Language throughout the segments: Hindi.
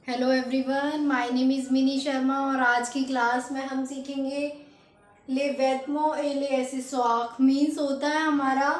Hello everyone, my name is mini Sharma और आज की क्लास में हम सीखेंगे ले वेतमो एले एसेसॉक मीन्स होता है हमारा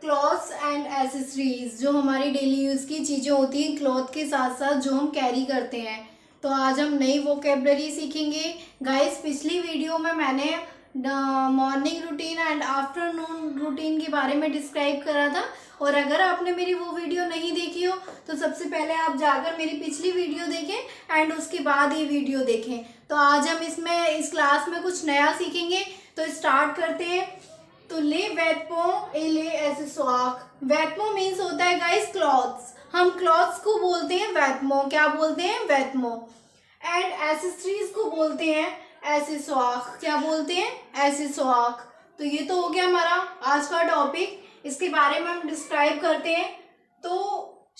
क्लॉथ्स एंड एसेसरीज, जो हमारी डेली यूज़ की चीज़ें होती हैं क्लॉथ के साथ साथ जो हम कैरी करते हैं। तो आज हम नई वोकेबलरी सीखेंगे। गाइस, पिछली वीडियो में मैंने morning routine and afternoon routine के बारे में डिस्क्राइब करा था, और अगर आपने मेरी वो वीडियो नहीं देखी हो तो सबसे पहले आप जाकर मेरी पिछली वीडियो देखें एंड उसके बाद ये वीडियो देखें। तो आज हम इस क्लास में कुछ नया सीखेंगे, तो स्टार्ट करते हैं। तो ले वेतमो एले एसेसॉक। वेतमो मीन्स होता है गाइस क्लॉथ्स। हम क्लॉथ्स को बोलते हैं वेतमो। क्या बोलते हैं? वेतमो। एंड एसेसरीज को बोलते हैं एसेसॉक। क्या बोलते हैं? एसेसॉक। तो ये तो हो गया हमारा आज का टॉपिक। इसके बारे में हम डिस्क्राइब करते हैं। तो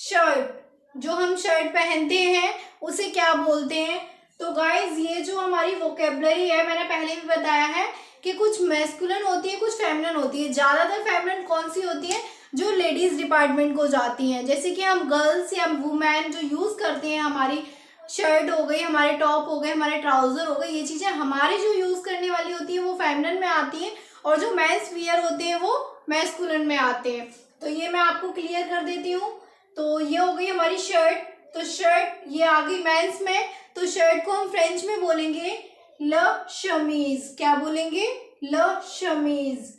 शर्ट, जो हम शर्ट पहनते हैं उसे क्या बोलते हैं? तो गाइज, ये जो हमारी वोकेबलरी है, मैंने पहले भी बताया है कि कुछ मैस्कुलिन होती है, कुछ फेमिनिन होती है। ज़्यादातर फेमिनिन कौन सी होती है? जो लेडीज़ डिपार्टमेंट को जाती हैं। जैसे कि हम गर्ल्स या वुमेन जो यूज़ करते हैं, हमारी शर्ट हो गई, हमारे टॉप हो गए, हमारे ट्राउज़र हो गए, ये चीज़ें हमारे जो यूज़ करने वाली होती है वो फेमिनिन में आती हैं, और जो मेंस वियर होते हैं वो मैस्कुलिन में आते हैं। तो ये मैं आपको क्लियर कर देती हूँ। तो ये हो गई हमारी शर्ट। तो शर्ट ये आ गई मेंस में। तो शर्ट को हम फ्रेंच में बोलेंगे ल शमीज। क्या बोलेंगे? ल शमीज।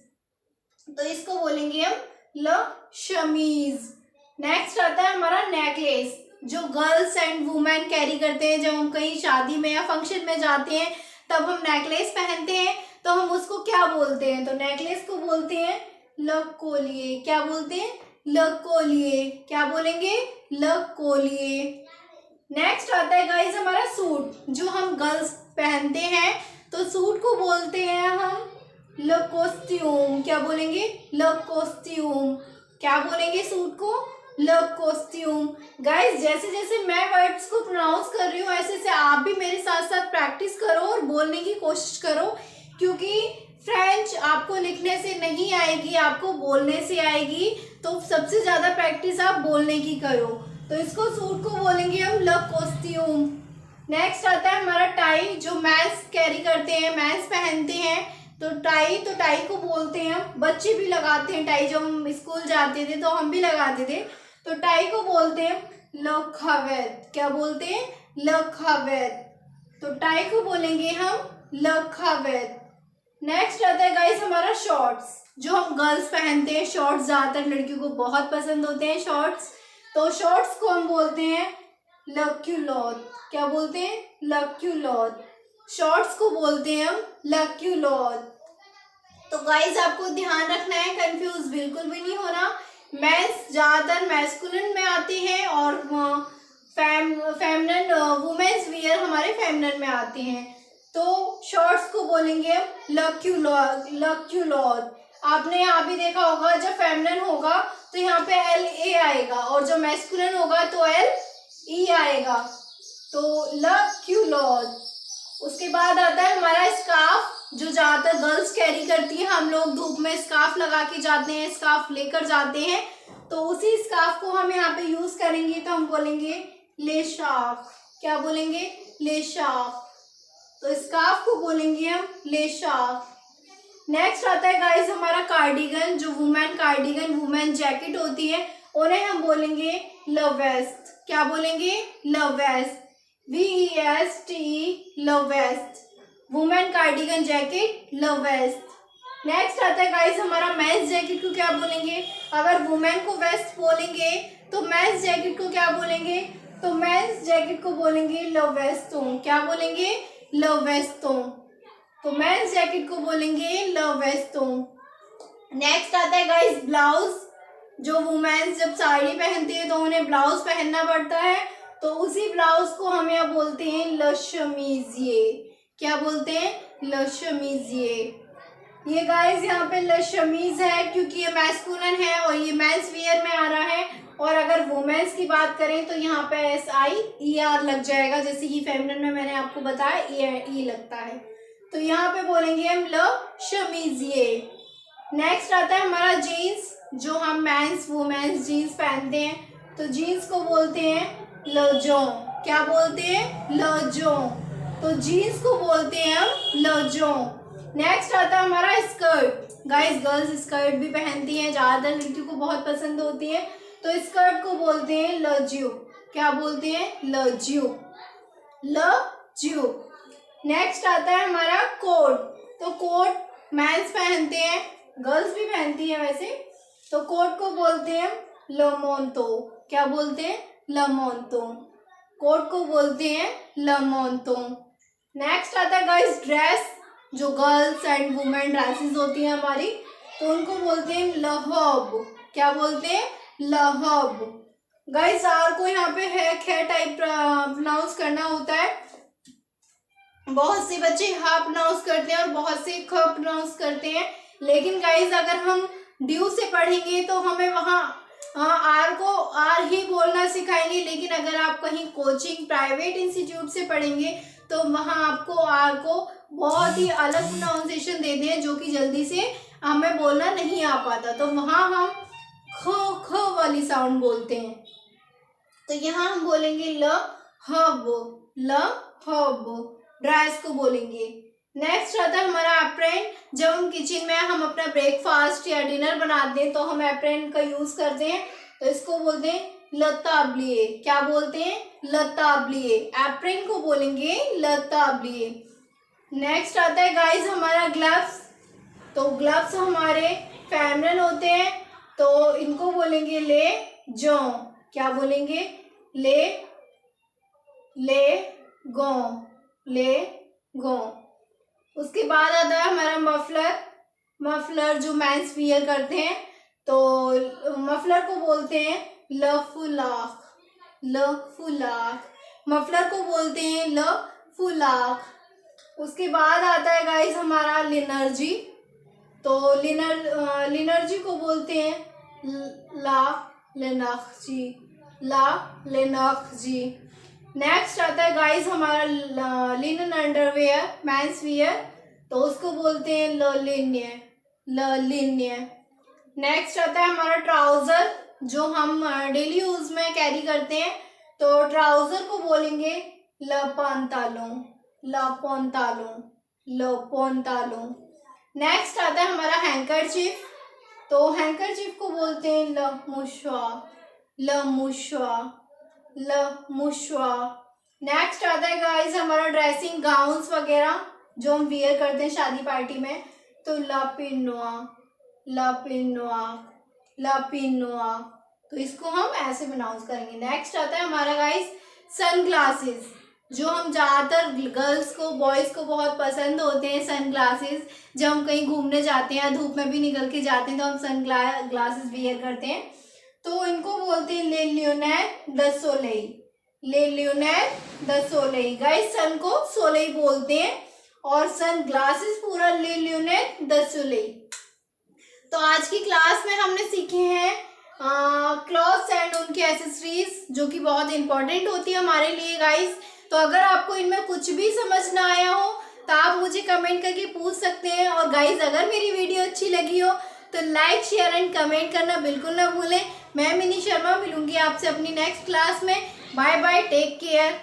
तो इसको बोलेंगे हम ल शमीज। नेक्स्ट आता है हमारा नेकलेस, जो गर्ल्स एंड वुमेन कैरी करते हैं। जब हम कहीं शादी में या फंक्शन में जाते हैं तब हम नेकलेस पहनते हैं, तो हम उसको क्या बोलते हैं? तो नेकलेस को बोलते हैं ल कोलिए। क्या बोलते हैं? ल कोलिए। क्या बोलेंगे? ल कोलिए। नेक्स्ट आता है गाइस हमारा सूट, जो हम गर्ल्स पहनते हैं। तो सूट को बोलते हैं हम ल कॉस्ट्यूम। क्या बोलेंगे? ल कॉस्ट्यूम। क्या बोलेंगे सूट को? ल कॉस्ट्यूम। गाइस, जैसे जैसे मैं वर्ड्स को प्रोनाउंस कर रही हूँ ऐसे से आप भी मेरे साथ साथ प्रैक्टिस करो और बोलने की कोशिश करो, क्योंकि फ्रेंच आपको लिखने से नहीं आएगी, आपको बोलने से आएगी। तो सबसे ज़्यादा प्रैक्टिस आप बोलने की करो। तो इसको सूट को बोलेंगे हम ल कॉस्ट्यूम। नेक्स्ट आता है हमारा टाई, जो मैंस कैरी करते हैं, मैंस पहनते हैं। तो टाई को बोलते हैं हम, बच्चे भी लगाते हैं टाई। जब हम स्कूल जाते थे तो हम भी लगाते थे। तो टाई को बोलते हैं ल खवेत। क्या बोलते हैं? ल खवेत। तो टाई को बोलेंगे हम ल खवेत। नेक्स्ट आता है गाइस हमारा शॉर्ट्स, जो हम गर्ल्स पहनते हैं। शॉर्ट्स ज़्यादातर लड़कियों को बहुत पसंद होते हैं शॉर्ट्स। तो शॉर्ट्स को हम बोलते हैं ल क्यूलॉथ। क्या बोलते हैं? ल क्यूलॉथ। शॉर्ट्स को बोलते हैं हम ल क्यूलॉथ। तो गाइस, आपको ध्यान रखना है, कंफ्यूज बिल्कुल भी नहीं होना। मेंस ज़्यादातर मैस्कुलिन में आते हैं और फेमिनिन वुमेन्स वियर हमारे फेमिनिन में आते हैं। तो शॉर्ट्स को बोलेंगे ल क्यूलॉथ। आपने यहाँ भी देखा होगा, जब फेमिनिन होगा तो यहाँ पे एल ए आएगा, और जो मैस्कुलिन होगा तो एल ई आएगा। तो ल क्यूलॉथ। उसके बाद आता है हमारा स्कार्फ, जो ज़्यादातर गर्ल्स कैरी करती हैं। हम लोग धूप में स्कार्फ लगा के जाते हैं, स्कार्फ लेकर जाते हैं। तो उसी स्कार्फ को हम यहाँ पे यूज़ करेंगे, तो हम बोलेंगे ले शार्फ। क्या बोलेंगे? ले शार्फ। तो स्कार्फ को बोलेंगे हम ले शार्फ। नेक्स्ट आता है गाइस हमारा कार्डिगन, जो वुमेन कार्डिगन, वुमेन जैकेट होती है, उन्हें हम बोलेंगे ल वेस्ट। क्या बोलेंगे? ल वेस्ट। VEST, ल वेस्ट। वुमेन कार्डिगन जैकेट ल वेस्ट। नेक्स्ट आता है गाइस हमारा मेंस जैकेट को क्या बोलेंगे? अगर वुमेन को वेस्ट बोलेंगे तो मेंस जैकेट को क्या बोलेंगे? तो मेंस जैकेट को बोलेंगे ल वेस्टों। क्या बोलेंगे? ल वेस्टों। तो मेंस जैकेट को बोलेंगे ल वेस्टों। नेक्स्ट आता है गाइस ब्लाउज, जो वुमेन्स जब साड़ी पहनती है तो उन्हें ब्लाउज पहनना पड़ता है। तो उसी ब्लाउज को हम यहाँ बोलते हैं ल शमीजिए। क्या बोलते हैं? ल शमीजिए। ये गाइस यहाँ पे ल शमीज है क्योंकि ये मैस्कुलिन है और ये मेंस वियर में आ रहा है। और अगर वुमेन्स की बात करें तो यहाँ पे SIER लग जाएगा, जैसे कि फेमिनिन में मैंने आपको बताया ई लगता है। तो यहाँ पे बोलेंगे हम ल शमीजिए। नेक्स्ट आता है हमारा जीन्स, जो हम मेंस वुमेन्स जीन्स पहनते हैं। तो जीन्स को बोलते हैं ल जॉन। क्या बोलते हैं? लजो। तो जीन्स को बोलते हैं हम लजो। नेक्स्ट आता है हमारा स्कर्ट। गाइस गर्ल्स स्कर्ट भी पहनती हैं, ज्यादातर लड़कियों को बहुत पसंद होती है, तो स्कर्ट को बोलते हैं लज्यू। क्या बोलते हैं? लज्यू। लज्यू। नेक्स्ट आता है हमारा कोट। तो कोट मेंस पहनते हैं, गर्ल्स भी पहनती हैं वैसे, तो कोट को बोलते हैं लमोंतो। क्या बोलते हैं? लमोंतो। कोट को बोलते हैं लमोंतो। नेक्स्ट आता है गाइस ड्रेस, जो गर्ल्स एंड वुमेन ड्रेसेस होती हैं हमारी, तो उनको बोलते हैं लहब। क्या बोलते हैं? लहब। गाइस आर को यहाँ पे है खे टाइप प्रोनाउंस करना होता है, बहुत से बच्चे हा प्रोनाउंस करते हैं और बहुत से ख प्रोनाउंस करते हैं, लेकिन गाइस अगर हम ड्यू से पढ़ेंगे तो हमें वहाँ आर को आर ही बोलना सिखाएंगे, लेकिन अगर आप कहीं कोचिंग प्राइवेट इंस्टीट्यूट से पढ़ेंगे तो वहाँ आपको आर को बहुत ही अलग प्रोनाउंसिएशन देते हैं, जो कि जल्दी से हमें बोलना नहीं आ पाता, तो वहाँ हम ख वाली साउंड बोलते हैं। तो यहाँ हम बोलेंगे ल हब, ल हब। ड्रेस को बोलेंगे। नेक्स्ट आता है हमारा एप्रेन। जब हम किचन में हम अपना ब्रेकफास्ट या डिनर बनाते हैं तो हम एप्रेन का यूज करते हैं, तो इसको बोलते हैं लताबलिए। क्या बोलते हैं? लताबलिए। एप्रेन को बोलेंगे लताबलिए। नेक्स्ट आता है गाइस हमारा ग्लव्स। तो ग्लव्स हमारे फेमनिन होते हैं, तो इनको बोलेंगे ले जो। क्या बोलेंगे? ले गो, ले गो। उसके बाद आता है हमारा मफलर। मफलर जो मेंस वियर करते हैं, तो मफलर को बोलते हैं लफुलाक। लफुलाक। मफलर को बोलते हैं लफुलाक। उसके बाद आता है गाइस हमारा लिनर्जी। तो लिनर्जी को बोलते हैं ला लेनाखजी। ला लेनाखजी। नेक्स्ट आता है गाइस हमारा लिनन अंडरवेयर, मेंस वियर, तो उसको बोलते हैं लिन्य। लिन्य। नेक्स्ट आता है हमारा ट्राउजर, जो हम डेली यूज में कैरी करते हैं, तो ट्राउजर को बोलेंगे लपांतालो। लपोंतालो। लपोंतालो। नेक्स्ट आता है हमारा हैंकरचीफ। तो हैंकरचीफ को बोलते हैं लमुशवा। लमुशवा। लमुशवा। नेक्स्ट आता है गाइस हमारा ड्रेसिंग गाउन्स वगैरह जो हम वियर करते हैं शादी पार्टी में, तो लापिनोआ। लापिनोआ। लापिनोआ। तो इसको हम ऐसे प्रोनाउंस करेंगे। नेक्स्ट आता है हमारा गाइस सनग्लासेस, जो हम ज़्यादातर गर्ल्स को बॉयज़ को बहुत पसंद होते हैं सनग्लासेस। जब हम कहीं घूमने जाते हैं, धूप में भी निकल के जाते हैं, तो हम ग्लासेस वियर करते हैं, तो इनको बोलते हैं ले लियोनेर द सोलेई। ले लियोनेर द सोलेई। गाइस सन को सोलेई बोलते हैं और सन ग्लासेस पूरा ले लियोनेर द सोलेई। तो आज की क्लास में हमने सीखे हैं क्लॉथ्स एंड उनके एसेसरीज, जो कि बहुत इंपॉर्टेंट होती है हमारे लिए गाइस। तो अगर आपको इनमें कुछ भी समझ ना आया हो तो आप मुझे कमेंट करके पूछ सकते हैं। और गाइस अगर मेरी वीडियो अच्छी लगी हो तो लाइक शेयर एंड कमेंट करना बिल्कुल ना भूलें। मैं मिनी शर्मा मिलूंगी आपसे अपनी नेक्स्ट क्लास में। Bye bye, take care.